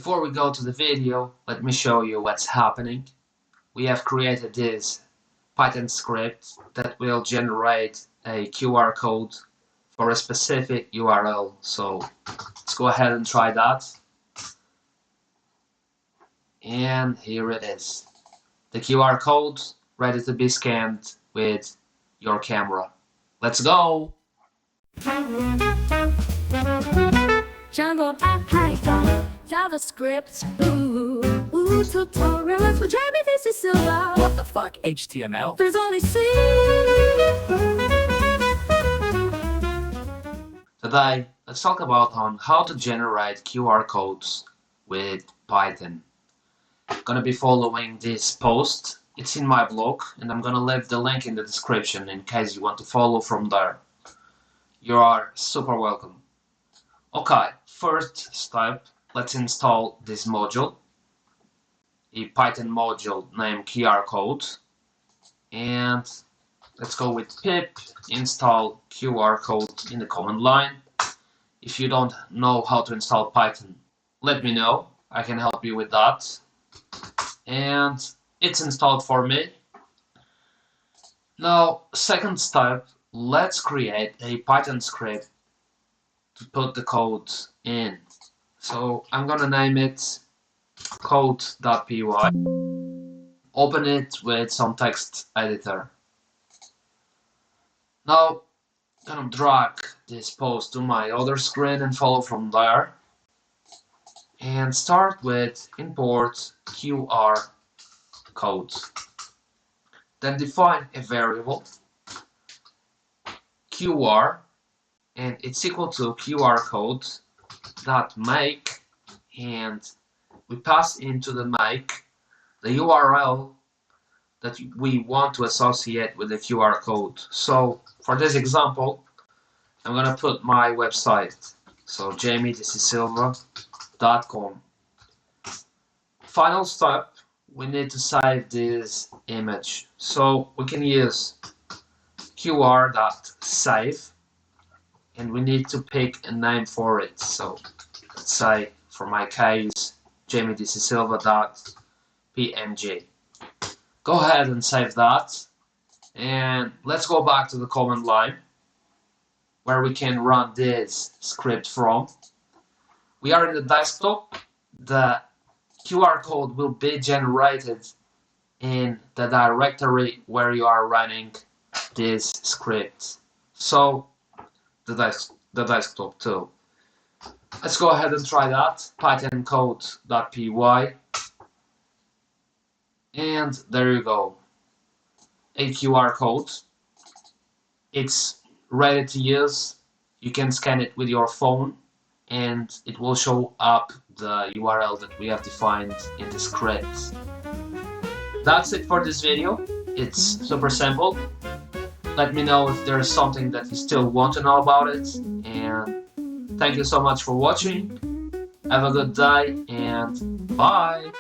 Before we go to the video, let me show you what's happening. We have created this Python script that will generate a QR code for a specific URL. So let's go ahead and try that. And here it is. The QR code ready to be scanned with your camera. Let's go! Jungle Python, JavaScript, tutorials for Jamie, this is Silver. What the fuck, HTML? There's only C. Today, let's talk about how to generate QR codes with Python. I'm gonna be following this post. It's in my blog, and I'm gonna leave the link in the description in case you want to follow from there. You are super welcome. Okay, first step, let's install this module, a Python module named qrcode, and let's go with pip install qrcode in the command line. If you don't know how to install Python, let me know, I can help you with that. And it's installed for me. Now, second step, let's create a Python script to put the code in. So I'm gonna name it code.py. Open it with some text editor. Now I'm gonna drag this post to my other screen and follow from there. And start with import QR code. Then define a variable QR, and it's equal to QR code dot make, and we pass into the make the URL that we want to associate with the QR code. So for this example, I'm gonna put my website, so jamiethisissilva.com. Final step, we need to save this image, so we can use qr.save, and we need to pick a name for it. So let's say, for my case, jamiethisissilva.png. Go ahead and save that, and let's go back to the command line where we can run this script from. We are in the desktop. The QR code will be generated in the directory where you are running this script. So the desktop too. Let's go ahead and try that. Python code.py, and there you go. A QR code. It's ready to use. You can scan it with your phone, and it will show up the URL that we have defined in the script. That's it for this video. It's super simple. Let me know if there is something that you still want to know about it, and thank you so much for watching. Have a good day, and bye!